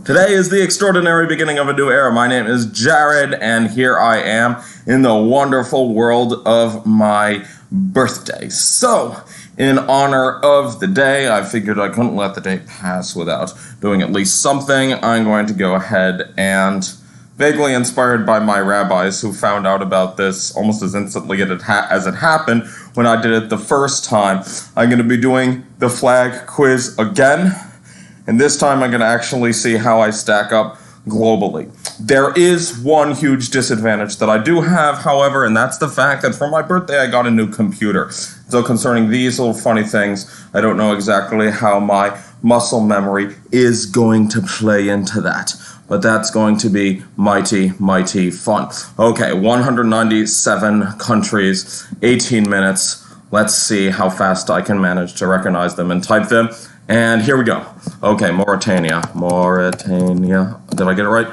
Today is the extraordinary beginning of a new era. My name is Jared, and here I am in the wonderful world of my birthday. So, in honor of the day, I figured I couldn't let the day pass without doing at least something. I'm going to go ahead and, vaguely inspired by my rabbis who found out about this almost as instantly as it happened when I did it the first time, I'm going to be doing the flag quiz again. And this time I'm going to actually see how I stack up globally. There is one huge disadvantage that I do have, however, and that's the fact that for my birthday I got a new computer. So concerning these little funny things, I don't know exactly how my muscle memory is going to play into that. But that's going to be mighty, mighty fun. Okay, 197 countries, 18 minutes. Let's see how fast I can manage to recognize them and type them. And here we go. Okay, Mauritania. Did I get it right?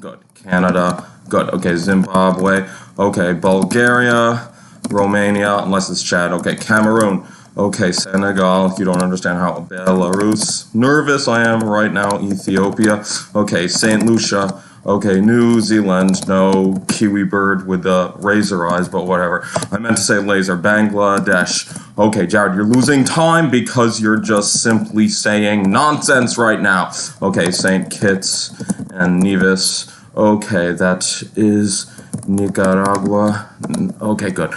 Good. Canada. Good. Okay, Zimbabwe. Okay, Bulgaria. Romania, unless it's Chad. Okay, Cameroon. Okay, Senegal. You don't understand how. Belarus. Nervous I am right now. Ethiopia. Okay, St. Lucia. Okay, New Zealand, no kiwi bird with the razor eyes, but whatever. I meant to say laser. Bangladesh. Okay, Jared, you're losing time because you're just simply saying nonsense right now. Okay, St. Kitts and Nevis. Okay, that is Nicaragua. Okay, good.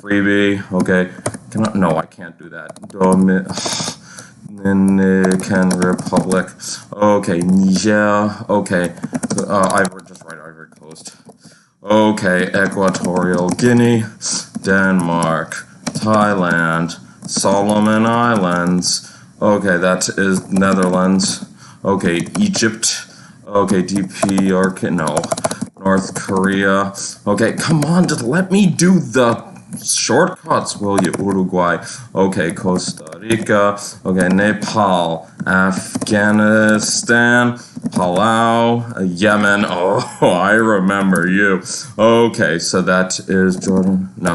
Freebie. Okay. No, I can't do that. Dominican Republic. Okay, Niger. Okay, Ivory Coast. Okay, Equatorial Guinea, Denmark, Thailand, Solomon Islands. Okay, that is Netherlands. Okay, Egypt. Okay, North Korea. Okay, come on, just let me do the shortcuts, will you? Uruguay. Okay, Costa Rica. Okay, Nepal, Afghanistan, Palau, Yemen. Oh, I remember you. Okay, so that is Jordan. No,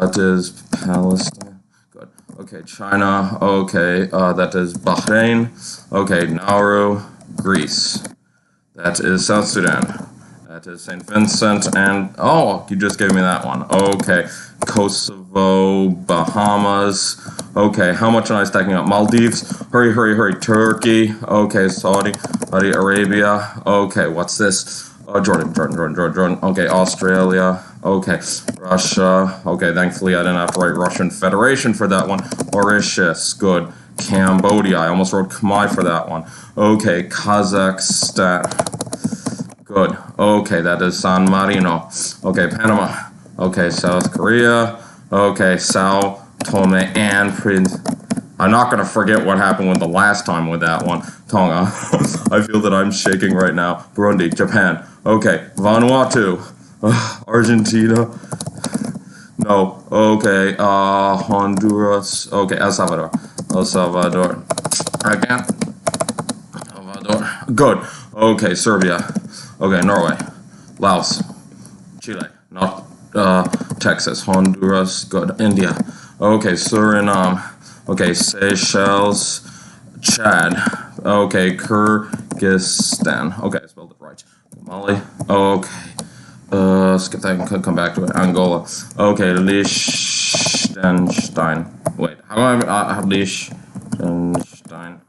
it is Palestine. Good. Okay, China. Okay, that is Bahrain. Okay, Nauru, Greece. That is South Sudan. That is St. Vincent and, oh, you just gave me that one. Okay, Kosovo, Bahamas. Okay, how much am I stacking up? Maldives, hurry. Turkey, okay, Saudi Arabia. Okay, what's this? Jordan. Okay, Australia. Okay, Russia. Okay, thankfully I didn't have to write Russian Federation for that one. Mauritius, good. Cambodia, I almost wrote Khmer for that one. Okay, Kazakhstan. Good. Okay, that is San Marino. Okay, Panama. Okay, South Korea. Okay, Sao Tome and Principe. I'm not going to forget what happened with the last time with that one. Tonga. I feel that I'm shaking right now. Burundi. Japan. Okay, Vanuatu. Argentina. No. Okay, Honduras. Okay, El Salvador. Again. Salvador. Good. Okay, Serbia. Okay, Norway, Laos, Chile, not Texas, Honduras, good, India. Okay, Suriname. Okay, Seychelles, Chad. Okay, Kyrgyzstan. Okay, I spelled it right. Mali. Okay. Skip that and come back to it. Angola. Okay, Liechtenstein. Wait, how do I Liechtenstein?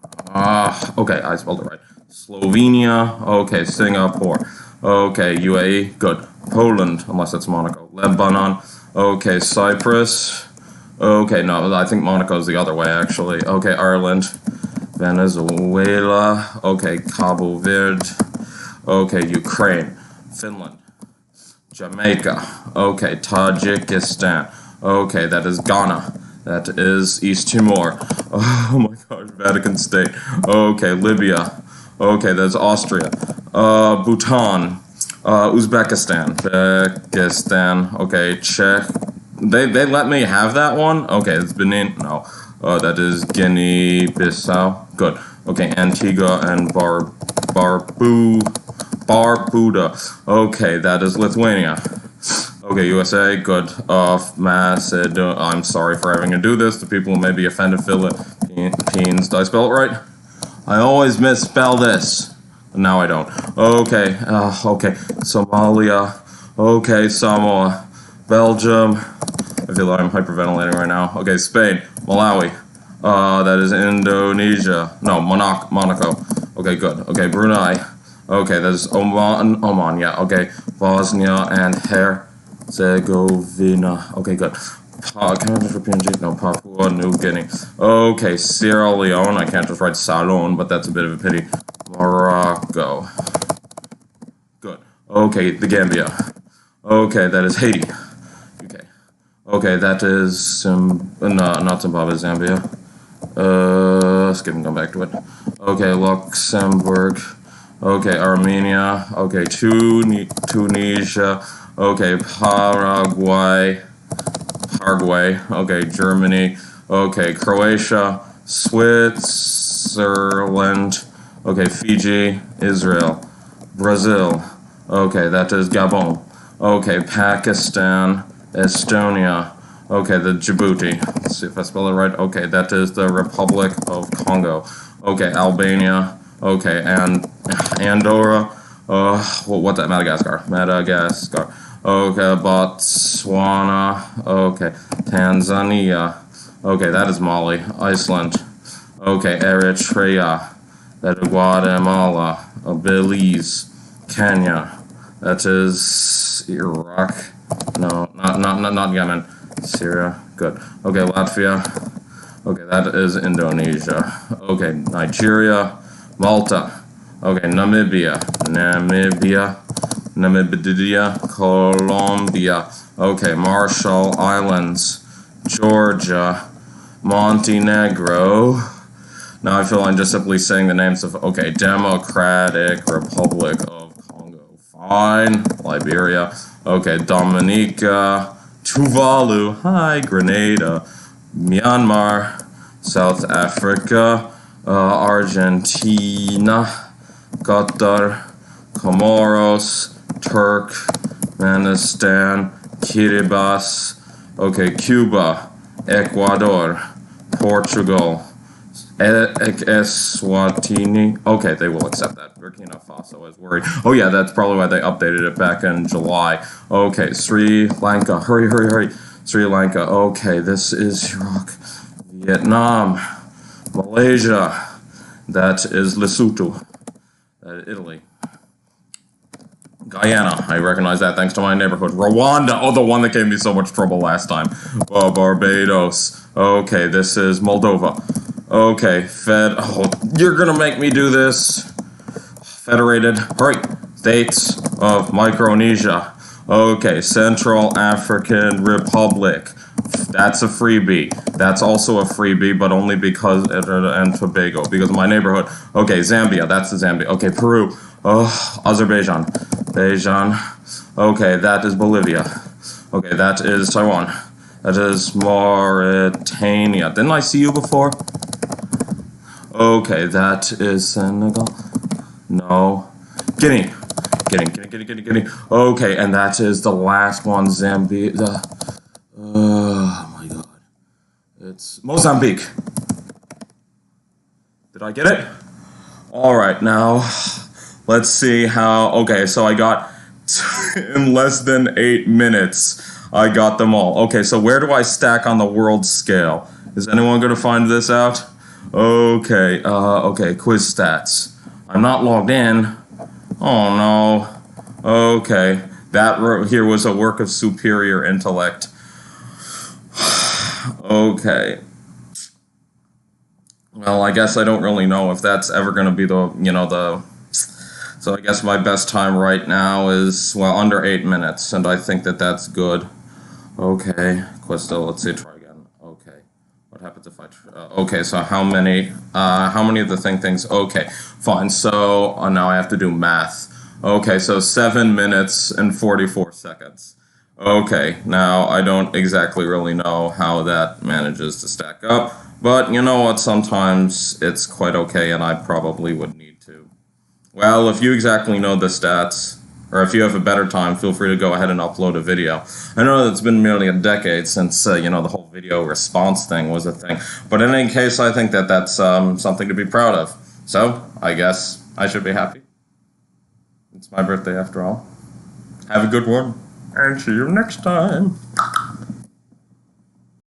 Okay, I spelled it right. Slovenia, okay, Singapore, okay, UAE, good, Poland, unless it's Monaco, Lebanon, okay, Cyprus, okay, no, I think Monaco's the other way, actually, okay, Ireland, Venezuela, okay, Cabo Verde, okay, Ukraine, Finland, Jamaica, okay, Tajikistan, okay, that is Ghana, that is East Timor, oh my gosh, Vatican State, okay, Libya, okay, that's Austria. Bhutan. Uzbekistan. Okay, Czech. They let me have that one? Okay, it's Benin. No. That is Guinea-Bissau. Good. Okay, Antigua and Barbuda. Okay, that is Lithuania. Okay, USA. Good. Macedonia. I'm sorry for having to do this. The people who may be offended. Philippines. Did I spell it right? I always misspell this. Now I don't. Okay, okay. Somalia. Okay, Samoa. Belgium. I feel like I'm hyperventilating right now. Okay, Spain. Malawi. That is Indonesia. No, Monaco. Okay, good. Okay, Brunei. Okay, that is Oman, yeah. Okay, Bosnia and Herzegovina. Okay, good. Canada for PNG? No, Papua New Guinea. Okay, Sierra Leone. I can't just write Salon, but that's a bit of a pity. Morocco. Good. Okay, the Gambia. Okay, that is Haiti. Okay. Okay, that is not Zimbabwe, Zambia. Skip and come back to it. Okay, Luxembourg. Okay, Armenia. Okay, Tunisia. Okay, Paraguay. Okay, Germany. Okay, Croatia. Switzerland. Okay, Fiji. Israel. Brazil. Okay, that is Gabon. Okay, Pakistan. Estonia. Okay, the Djibouti. Let's see if I spell it right. Okay, that is the Republic of Congo. Okay, Albania. Okay, and Andorra. What's that? Madagascar. Okay, Botswana. Okay, Tanzania. Okay, that is Mali. Iceland. Okay, Eritrea. That is Guatemala. Belize. Kenya. That is Iraq. No, not Yemen. Syria. Good. Okay, Latvia. Okay, that is Indonesia. Okay, Nigeria. Malta. Okay, Namibia. Colombia. Okay, Marshall Islands. Georgia. Montenegro. Now I feel I'm just simply saying the names of, okay, Democratic Republic of Congo. Fine. Liberia. Okay, Dominica. Tuvalu. Hi, Grenada. Myanmar. South Africa. Argentina. Qatar. Comoros. Turkmenistan. Kiribati. Okay, Cuba. Ecuador. Portugal. Eswatini. Okay, they will accept that. Burkina Faso, I was worried. Oh yeah, that's probably why they updated it back in July. Okay, Sri Lanka. Hurry. Sri Lanka. Okay, this is Iraq. Vietnam. Malaysia. That is Lesotho. That is Italy. Guyana. I recognize that thanks to my neighborhood. Rwanda. Oh, the one that gave me so much trouble last time. Barbados. Okay, this is Moldova. Okay, oh, you're gonna make me do this. Federated, hurry, States of Micronesia. Okay, Central African Republic. That's a freebie. That's also a freebie, but only because, and Tobago, because of my neighborhood. Okay, Zambia, that's the Zambia. Okay, Peru. Azerbaijan. Okay, that is Bolivia. Okay, that is Taiwan. That is Mauritania. Didn't I see you before? Okay, that is Senegal. No. Guinea. Okay, and that is the last one, Zambia. Oh my god. It's Mozambique. Did I get it? Alright, now let's see how. Okay, so I got in less than 8 minutes. I got them all. Okay, so where do I stack on the world scale? Is anyone going to find this out? Okay, okay, quiz stats. I'm not logged in. Oh no. Okay, that here was a work of superior intellect. Okay. Well, I guess I don't really know if that's ever going to be the, so I guess my best time right now is, well, under 8 minutes, and I think that that's good. Okay, Questo, let's see, try again. Okay, what happens if I okay, so how many of the things? Okay, fine, so now I have to do math. Okay, so 7 minutes and 44 seconds. Okay, now I don't exactly really know how that manages to stack up, but you know what, sometimes it's quite okay, and I probably would need to. Well, if you exactly know the stats, or if you have a better time, feel free to go ahead and upload a video. I know that it's been nearly a decade since, the whole video response thing was a thing. But in any case, I think that that's something to be proud of. So, I guess I should be happy. It's my birthday after all. Have a good one, and see you next time.